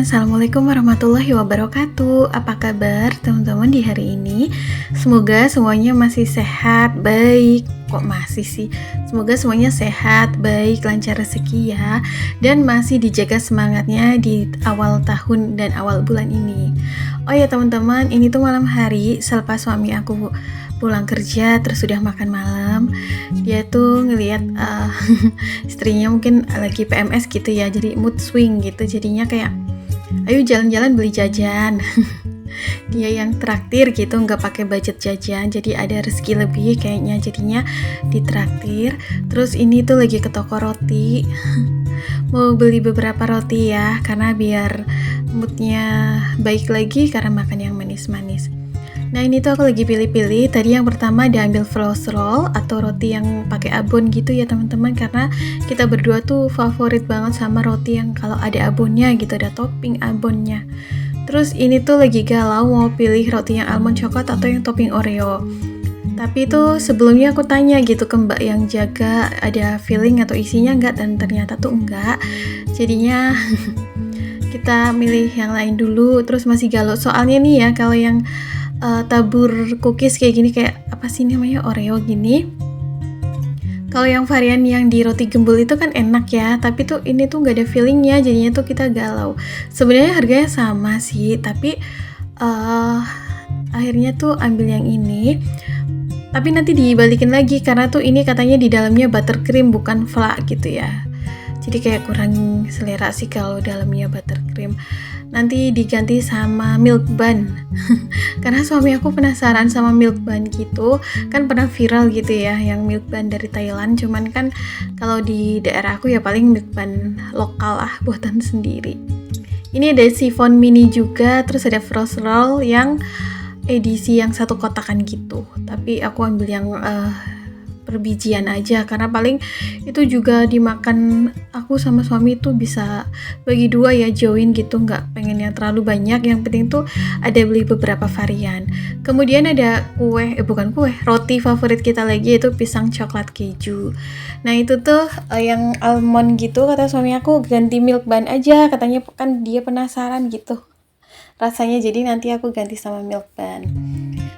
Assalamualaikum warahmatullahi wabarakatuh. Apa kabar teman-teman di hari ini? Semoga semuanya masih sehat, baik. Kok masih sih? Semoga semuanya sehat, baik, lancar rezeki ya. Dan masih dijaga semangatnya di awal tahun dan awal bulan ini. Oh ya teman-teman, ini tuh malam hari selepas suami aku pulang kerja terus sudah makan malam. Dia tuh ngelihat istrinya mungkin lagi PMS gitu ya, jadi mood swing gitu, jadinya kayak ayo jalan-jalan beli jajan. Dia yang traktir gitu, nggak pakai budget jajan, jadi ada rezeki lebih kayaknya, jadinya ditraktir. Terus ini tuh lagi ke toko roti. Mau beli beberapa roti ya, karena biar moodnya baik lagi karena makan yang manis-manis. Nah ini tuh aku lagi pilih-pilih. Tadi yang pertama diambil floss roll atau roti yang pakai abon gitu ya teman-teman, karena kita berdua tuh favorit banget sama roti yang kalau ada abonnya gitu, ada topping abonnya. Terus ini tuh lagi galau mau pilih roti yang almond coklat atau yang topping Oreo. Tapi tuh sebelumnya aku tanya gitu ke mbak yang jaga ada filling atau isinya enggak, dan ternyata tuh enggak. Jadinya kita milih yang lain dulu. Terus masih galau soalnya nih ya, kalau yang tabur cookies kayak gini, kayak apa sih namanya, Oreo gini. Kalau yang varian yang di roti gembul itu kan enak ya, tapi tuh ini tuh nggak ada fillingnya, jadinya tuh kita galau. Sebenarnya harganya sama sih, tapi akhirnya tuh ambil yang ini. Tapi nanti dibalikin lagi karena tuh ini katanya di dalamnya buttercream bukan fla gitu ya. Jadi kayak kurang selera sih kalau dalamnya buttercream. Nanti diganti sama milk bun. Karena suami aku penasaran sama milk bun gitu. Kan pernah viral gitu ya yang milk bun dari Thailand. Cuman kan kalau di daerah aku ya paling milk bun lokal lah, buatan sendiri. Ini ada chiffon mini juga. Terus ada frost roll yang edisi yang satu kotakan gitu. Tapi aku ambil yang perbijian aja, karena paling itu juga dimakan aku sama suami itu bisa bagi dua ya, join gitu, nggak pengen yang terlalu banyak, yang penting tuh ada beli beberapa varian. Kemudian ada roti favorit kita lagi, itu pisang coklat keju. Nah itu tuh yang almond gitu, kata suami aku ganti milk bun aja, katanya kan dia penasaran gitu rasanya, jadi nanti aku ganti sama milk bun.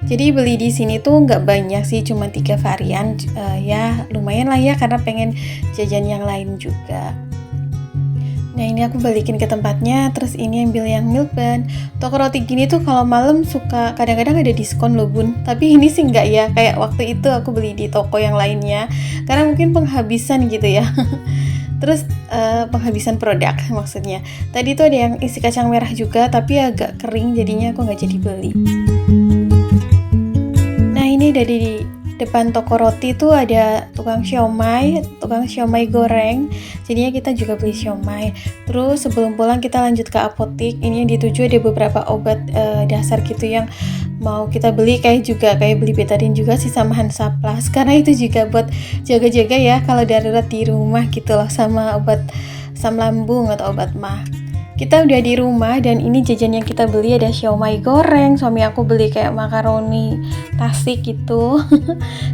Jadi beli di sini tuh nggak banyak sih, cuma 3 varian, ya lumayan lah ya karena pengen jajan yang lain juga. Nah ini aku balikin ke tempatnya, terus ini ambil yang milk bun. Toko roti gini tuh kalau malam suka kadang-kadang ada diskon loh bun, tapi ini sih nggak ya, kayak waktu itu aku beli di toko yang lainnya karena mungkin penghabisan gitu ya. Terus penghabisan produk maksudnya. Tadi tuh ada yang isi kacang merah juga, tapi agak kering jadinya aku nggak jadi beli. Nah ini dari depan toko roti tuh ada tukang siomay goreng. Jadinya kita juga beli siomay. Terus sebelum pulang kita lanjut ke apotik. Ini yang dituju ada beberapa obat dasar gitu yang mau kita beli, kayak beli betadine juga sih sama Hansaplast, karena itu juga buat jaga-jaga ya kalau darurat di rumah gitu loh, sama obat asam lambung atau obat mah. Kita udah di rumah dan ini jajan yang kita beli ada siomay goreng, suami aku beli kayak makaroni tasik gitu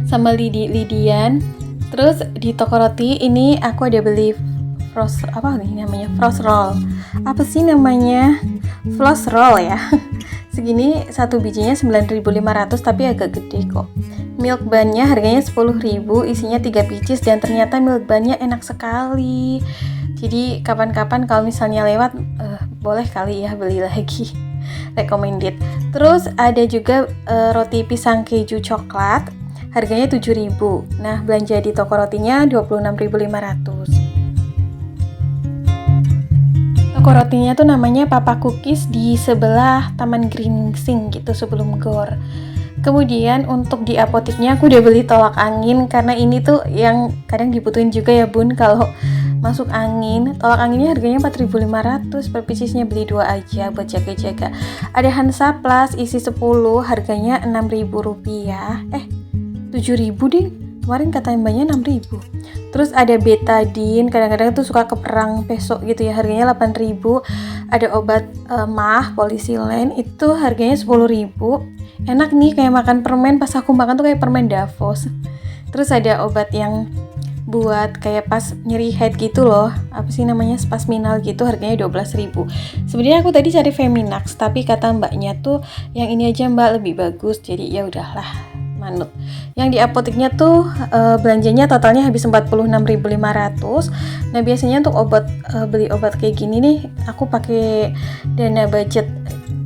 sama lidian. Terus di toko roti ini aku ada beli floss roll ya. Segini satu bijinya 9.500 tapi agak gede kok. Milk bunnya harganya 10.000, isinya 3 pieces, dan ternyata milk bunnya enak sekali. Jadi kapan-kapan kalau misalnya lewat boleh kali ya beli lagi. Recommended. Terus ada juga roti pisang keju coklat, harganya 7.000. Nah, belanja di toko rotinya 26.500. Toko rotinya tuh namanya Papa Cookies, di sebelah Taman Gringsing gitu sebelum GOR. Kemudian untuk di apoteknya aku udah beli tolak angin, karena ini tuh yang kadang dibutuhin juga ya bun kalau masuk angin. Tolak anginnya harganya 4.500, per piecesnya beli 2 aja buat jaga-jaga. Ada Hansaplast isi 10, harganya 6.000 rupiah. 7.000 deh. Kemarin kata mbaknya 6.000. Terus ada betadine, kadang-kadang tuh suka keperang pesok gitu ya, harganya 8.000. Ada obat mah polisilen, itu harganya 10.000. Enak nih, kayak makan permen, pas aku makan tuh kayak permen Davos. Terus ada obat yang buat kayak pas nyeri head gitu loh, apa sih namanya, spasminal gitu, harganya 12.000. Sebenarnya aku tadi cari Feminax tapi kata mbaknya tuh yang ini aja mbak lebih bagus, jadi ya udahlah manut. Yang di apoteknya tuh belanjanya totalnya habis 46.500. Nah biasanya untuk beli obat kayak gini nih aku pakai dana budget,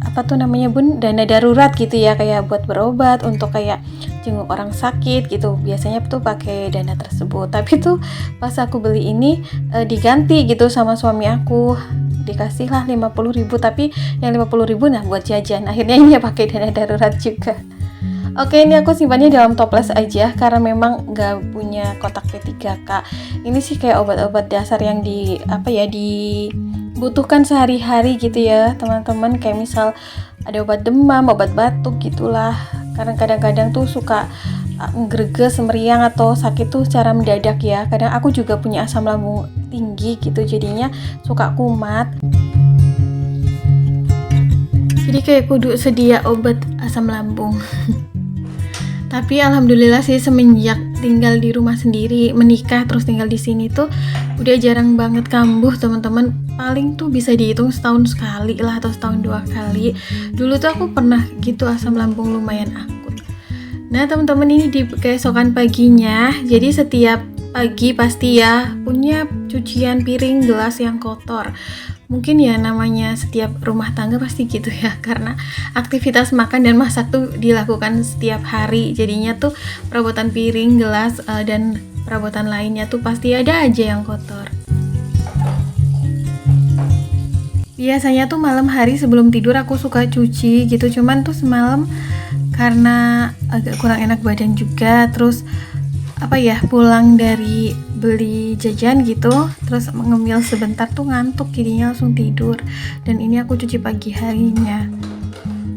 apa tuh namanya bun, dana darurat gitu ya, kayak buat berobat, untuk kayak jenguk orang sakit gitu, biasanya tuh pakai dana tersebut. Tapi tuh pas aku beli ini diganti gitu sama suami aku, dikasih lah 50.000, tapi yang 50.000 nah buat jajan. Akhirnya ini ya pakai dana darurat juga. Oke, ini aku simpannya dalam toples aja karena memang nggak punya kotak P3K. Ini sih kayak obat-obat dasar yang dibutuhkan sehari-hari gitu ya teman-teman. Kayak misal ada obat demam, obat batuk gitulah. Karena kadang-kadang tuh suka greges, meriang atau sakit tuh secara mendadak ya. Kadang aku juga punya asam lambung tinggi gitu, jadinya suka kumat. Jadi kayak kudu sedia obat asam lambung. Tapi alhamdulillah sih semenjak tinggal di rumah sendiri, menikah terus tinggal di sini tuh udah jarang banget kambuh teman-teman. Paling tuh bisa dihitung setahun sekali lah atau setahun 2 kali. Dulu tuh aku pernah gitu asam lambung lumayan akut. Nah teman-teman, ini di keesokan paginya, jadi setiap pagi pasti ya punya cucian piring, gelas yang kotor. Mungkin ya namanya setiap rumah tangga pasti gitu ya, karena aktivitas makan dan masak tuh dilakukan setiap hari, jadinya tuh perabotan piring, gelas, dan perabotan lainnya tuh pasti ada aja yang kotor. Biasanya tuh malam hari sebelum tidur aku suka cuci gitu, cuman tuh semalam karena agak kurang enak badan juga, terus pulang dari beli jajan gitu, terus ngemil sebentar tuh ngantuk, jadinya langsung tidur. Dan ini aku cuci pagi harinya.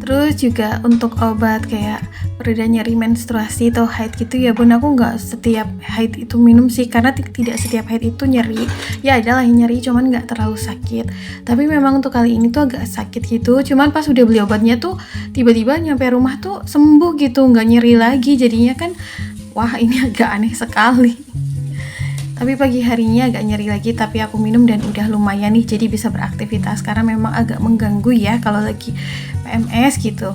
Terus juga untuk obat kayak pereda nyeri menstruasi atau haid gitu ya bun, aku nggak setiap haid itu minum sih, karena tidak setiap haid itu nyeri. Ya adalah nyeri, cuman nggak terlalu sakit. Tapi memang untuk kali ini tuh agak sakit gitu, cuman pas udah beli obatnya tuh tiba-tiba nyampe rumah tuh sembuh gitu, nggak nyeri lagi. Jadinya kan wah ini agak aneh sekali. Tapi pagi harinya agak nyeri lagi, tapi aku minum dan udah lumayan nih, jadi bisa beraktivitas. Karena memang agak mengganggu ya kalau lagi PMS gitu.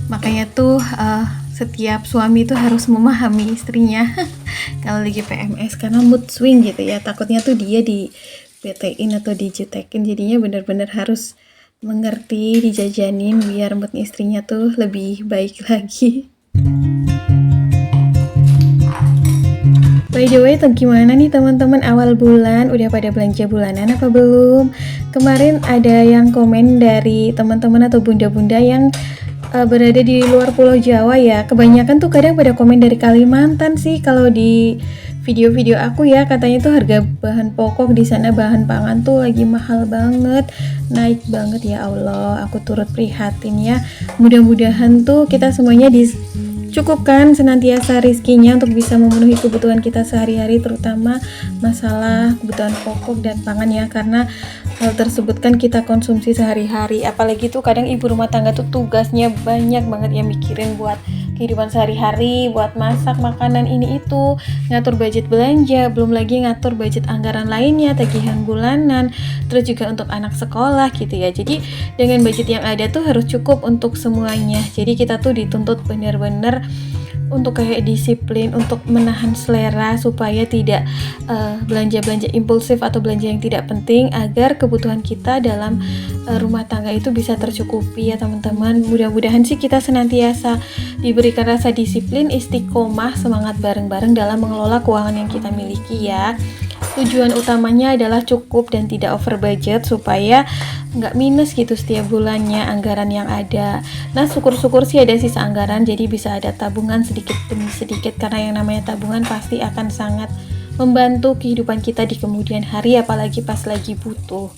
Makanya tuh setiap suami tuh harus memahami istrinya kalau lagi PMS, karena mood swing gitu ya. Takutnya tuh dia di PT-in atau dijutekin, jadinya benar-benar harus mengerti, dijajanin biar mood istrinya tuh lebih baik lagi. By the way, gimana nih teman-teman awal bulan? Udah pada belanja bulanan apa belum? Kemarin ada yang komen dari teman-teman atau bunda-bunda yang berada di luar Pulau Jawa ya. Kebanyakan tuh kadang pada komen dari Kalimantan sih kalau di video-video aku ya. Katanya tuh harga bahan pokok di sana, bahan pangan tuh lagi mahal banget, naik banget ya Allah. Aku turut prihatin ya. Mudah-mudahan tuh kita semuanya cukupkan senantiasa rizkinya untuk bisa memenuhi kebutuhan kita sehari-hari, terutama masalah kebutuhan pokok dan pangan ya, karena hal tersebut kan kita konsumsi sehari-hari. Apalagi tuh kadang ibu rumah tangga tuh tugasnya banyak banget ya, mikirin buat kehidupan sehari-hari, buat masak makanan ini itu, ngatur budget belanja, belum lagi ngatur budget anggaran lainnya, tagihan bulanan, terus juga untuk anak sekolah gitu ya. Jadi dengan budget yang ada tuh harus cukup untuk semuanya. Jadi kita tuh dituntut benar-benar untuk kayak disiplin, untuk menahan selera supaya tidak belanja-belanja impulsif atau belanja yang tidak penting, agar kebutuhan kita dalam rumah tangga itu bisa tercukupi ya teman-teman. Mudah-mudahan sih kita senantiasa diberikan rasa disiplin, istiqomah, semangat bareng-bareng dalam mengelola keuangan yang kita miliki ya. Tujuan utamanya adalah cukup dan tidak over budget supaya nggak minus gitu setiap bulannya anggaran yang ada. Nah syukur-syukur sih ada sisa anggaran, jadi bisa ada tabungan sedikit demi sedikit, karena yang namanya tabungan pasti akan sangat membantu kehidupan kita di kemudian hari, apalagi pas lagi butuh.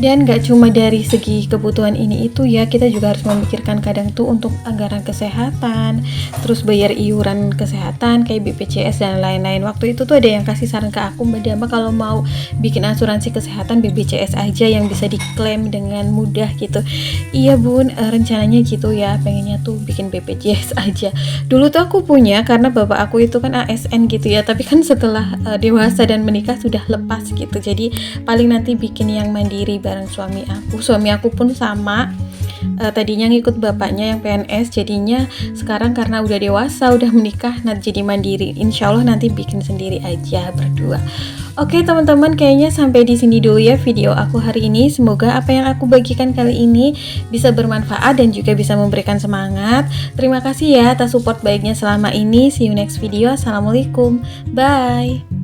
Dan gak cuma dari segi kebutuhan ini itu ya, kita juga harus memikirkan kadang tuh untuk anggaran kesehatan, terus bayar iuran kesehatan kayak BPJS dan lain-lain. Waktu itu tuh ada yang kasih saran ke aku, Mbak Dama kalau mau bikin asuransi kesehatan BPJS aja yang bisa diklaim dengan mudah gitu. Iya bun, rencananya gitu ya, pengennya tuh bikin BPJS aja. Dulu tuh aku punya karena bapak aku itu kan ASN gitu ya, tapi kan setelah dewasa dan menikah sudah lepas gitu. Jadi paling nanti bikin yang mandiri bareng suami aku pun sama, tadinya ngikut bapaknya yang PNS, jadinya sekarang karena udah dewasa udah menikah, nah jadi mandiri. Insya Allah nanti bikin sendiri aja berdua. Oke teman-teman, kayaknya sampai di sini dulu ya video aku hari ini. Semoga apa yang aku bagikan kali ini bisa bermanfaat dan juga bisa memberikan semangat. Terima kasih ya atas support baiknya selama ini. See you next video. Assalamualaikum, bye.